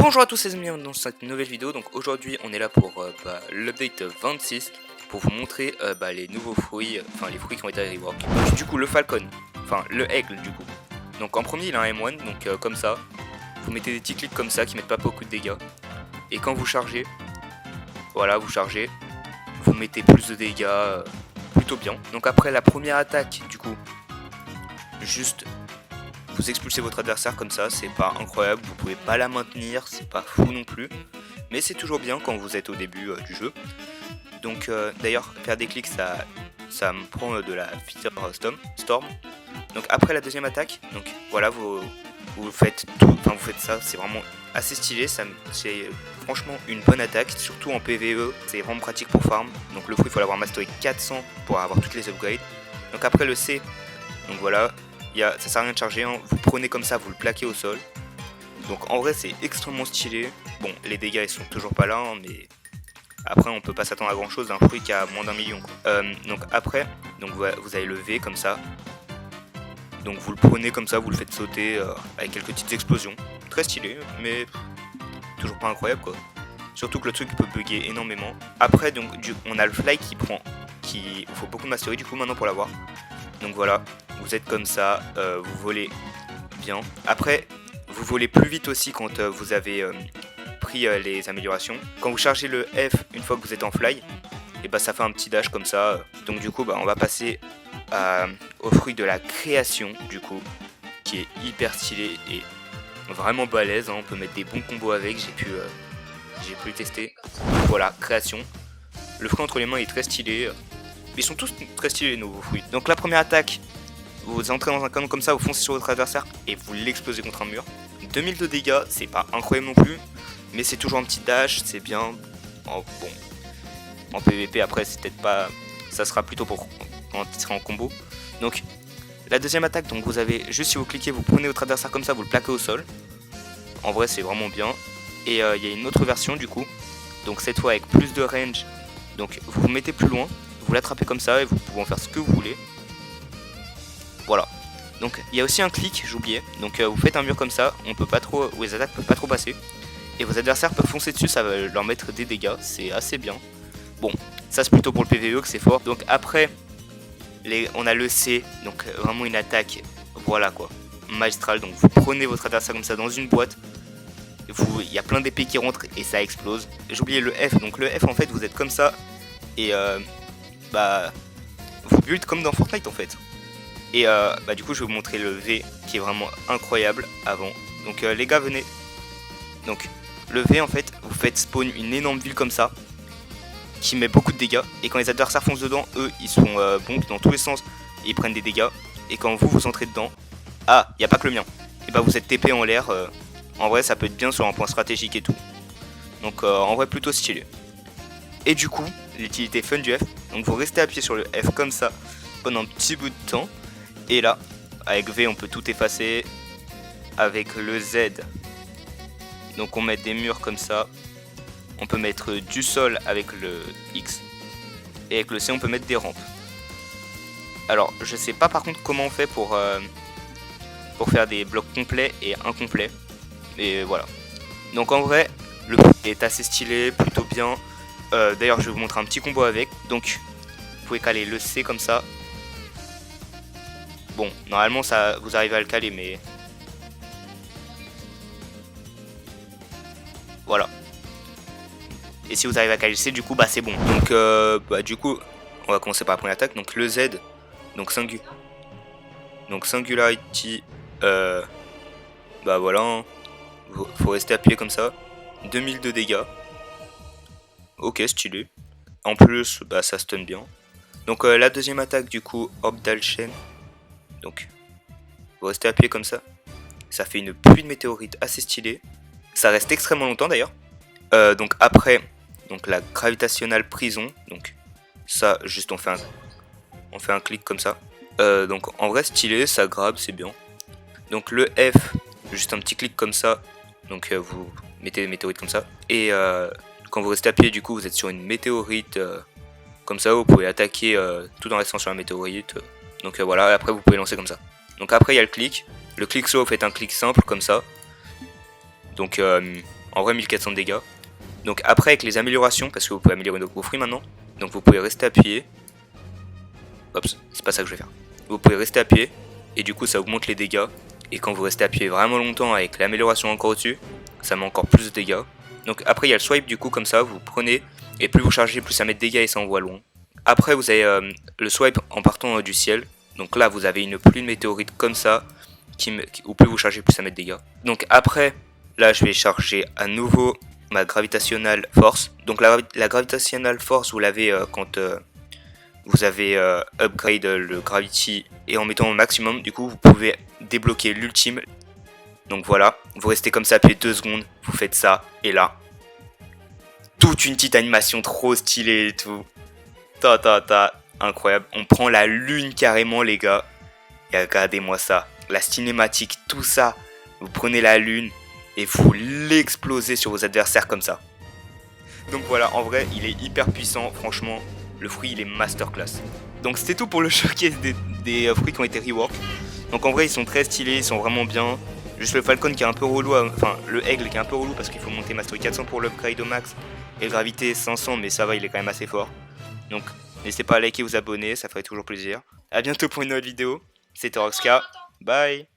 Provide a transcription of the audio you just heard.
Bonjour à tous les amis, dans cette nouvelle vidéo. Donc aujourd'hui on est là pour l'update 26 pour vous montrer les nouveaux fruits, enfin les fruits qui ont été rework. Donc du coup le falcon, enfin le aigle du coup. Donc en premier il a un M1, donc comme ça, vous mettez des petits clics comme ça qui mettent pas beaucoup de dégâts. Et quand vous chargez, voilà vous chargez, vous mettez plus de dégâts, plutôt bien. Donc après la première attaque du coup, juste vous expulsez votre adversaire comme ça, c'est pas incroyable, vous pouvez pas la maintenir, c'est pas fou non plus, mais c'est toujours bien quand vous êtes au début du jeu. Donc d'ailleurs faire des clics ça me prend de la Storm. Donc après la deuxième attaque, donc voilà vous faites tout, enfin vous faites ça, c'est vraiment assez stylé, c'est franchement une bonne attaque, surtout en PvE, c'est vraiment pratique pour farm. Donc le fruit il faut l'avoir masteré 400 pour avoir toutes les upgrades. Donc après le C, donc voilà. Ça sert à rien de charger, hein. Vous prenez comme ça, vous le plaquez au sol. Donc en vrai c'est extrêmement stylé. Bon les dégâts ils sont toujours pas là, hein, mais après on peut pas s'attendre à grand chose d'un fruit qui a moins d'1 million. Donc après, donc vous avez le V comme ça. Donc vous le prenez comme ça, vous le faites sauter avec quelques petites explosions. Très stylé, mais toujours pas incroyable quoi. Surtout que le truc peut bugger énormément. Après donc on a le fly il faut beaucoup de mastery du coup maintenant pour l'avoir. Donc voilà, vous êtes comme ça, vous volez bien. Après, vous volez plus vite aussi quand vous avez pris les améliorations. Quand vous chargez le F une fois que vous êtes en fly, et bah ça fait un petit dash comme ça. Donc du coup, on va passer au fruit de la création, du coup, qui est hyper stylé et vraiment balèze. Hein. On peut mettre des bons combos avec, j'ai pu le tester. Voilà, création. Le fruit entre les mains est très stylé. Ils sont tous très stylés les nouveaux fruits. Donc la première attaque, vous entrez dans un canon comme ça, vous foncez sur votre adversaire et vous l'explosez contre un mur. 2000 de dégâts, c'est pas incroyable non plus, mais c'est toujours un petit dash, c'est bien. Bon, en PVP après c'est peut-être pas, ça sera plutôt pour quand il sera en combo. Donc la deuxième attaque, donc vous avez juste si vous cliquez, vous prenez votre adversaire comme ça, vous le plaquez au sol. En vrai c'est vraiment bien. Et il y a une autre version du coup, donc cette fois avec plus de range. Donc vous vous mettez plus loin, vous l'attrapez comme ça et vous pouvez en faire ce que vous voulez. Voilà. Donc il y a aussi un clic, j'oubliais. Donc vous faites un mur comme ça, on peut pas trop, où les attaques peuvent pas trop passer. Et vos adversaires peuvent foncer dessus, ça va leur mettre des dégâts, c'est assez bien. Bon, ça c'est plutôt pour le PvE que c'est fort. Donc après, on a le C, donc vraiment une attaque, voilà quoi, magistrale. Donc vous prenez votre adversaire comme ça dans une boîte. Il y a plein d'épées qui rentrent et ça explose. J'ai oublié le F, donc le F en fait vous êtes comme ça. Et vous build comme dans Fortnite en fait. Et du coup je vais vous montrer le V qui est vraiment incroyable avant. Donc les gars venez. Donc le V en fait vous faites spawn une énorme ville comme ça qui met beaucoup de dégâts. Et quand les adversaires foncent dedans, eux ils sont bombes dans tous les sens et ils prennent des dégâts. Et quand vous entrez dedans, il n'y a pas que le mien. Et vous êtes TP en l'air. En vrai ça peut être bien sur un point stratégique et tout. Donc en vrai plutôt stylé. Et du coup l'utilité fun du F. Donc vous restez appuyé sur le F comme ça pendant un petit bout de temps. Et là, avec V, on peut tout effacer. Avec le Z, donc on met des murs comme ça. On peut mettre du sol avec le X. Et avec le C, on peut mettre des rampes. Alors, je sais pas par contre comment on fait pour faire des blocs complets et incomplets. Mais voilà. Donc en vrai, le est assez stylé, plutôt bien. D'ailleurs, je vais vous montrer un petit combo avec. Donc, vous pouvez caler le C comme ça. Bon, normalement ça vous arrivez à le caler, mais voilà. Et si vous arrivez à caler le C, du coup, c'est bon. Donc, du coup, on va commencer par la première attaque. Donc le Z, donc Singularity, voilà, hein. Faut rester appuyé comme ça. 2000 de dégâts. Ok, stylé. En plus, ça stun bien. Donc la deuxième attaque, du coup, Orb d'Alchen. Donc, vous restez appuyé comme ça. Ça fait une pluie de météorites assez stylée. Ça reste extrêmement longtemps d'ailleurs. Donc après, donc la gravitationnelle prison. Donc ça, juste on fait un clic comme ça. Donc en vrai stylé, ça grab, c'est bien. Donc le F, juste un petit clic comme ça. Donc vous mettez des météorites comme ça. Et quand vous restez appuyé, du coup, vous êtes sur une météorite. Comme ça, vous pouvez attaquer tout en restant sur la météorite. Donc voilà, après vous pouvez lancer comme ça. Donc après il y a le clic. Le clic slow, vous faites un clic simple comme ça. Donc En vrai 1400 de dégâts. Donc après avec les améliorations, parce que vous pouvez améliorer vos fruits maintenant. Donc vous pouvez rester appuyé. Oups, c'est pas ça que je vais faire. Vous pouvez rester appuyé et du coup ça augmente les dégâts. Et quand vous restez appuyé vraiment longtemps avec l'amélioration encore au-dessus, ça met encore plus de dégâts. Donc après il y a le swipe du coup comme ça, vous prenez et plus vous chargez plus ça met de dégâts et ça envoie loin. Après vous avez le swipe en partant du ciel. Donc là vous avez une pluie de météorites comme ça, où plus vous chargez plus ça met de dégâts. Donc après là je vais charger à nouveau ma gravitational force. Donc la gravitational force vous l'avez quand vous avez upgrade le gravity et en mettant au maximum du coup vous pouvez débloquer l'ultime. Donc voilà, vous restez comme ça appuyé 2 secondes, vous faites ça et là toute une petite animation trop stylée et tout. Incroyable. On prend la lune carrément les gars. Et regardez-moi ça. La cinématique, tout ça. Vous prenez la lune et vous l'explosez sur vos adversaires comme ça. Donc voilà, en vrai, il est hyper puissant. Franchement, le fruit, il est masterclass. Donc c'était tout pour le showcase des fruits qui ont été rework. Donc en vrai, ils sont très stylés, ils sont vraiment bien. Juste le Falcon qui est un peu relou, enfin le Aigle qui est un peu relou parce qu'il faut monter Mastery 400 pour l'upgrade au max. Et le Gravité 500, mais ça va, il est quand même assez fort. Donc n'hésitez pas à liker et vous abonner, ça ferait toujours plaisir. A bientôt pour une autre vidéo. C'était Roxka. Bye.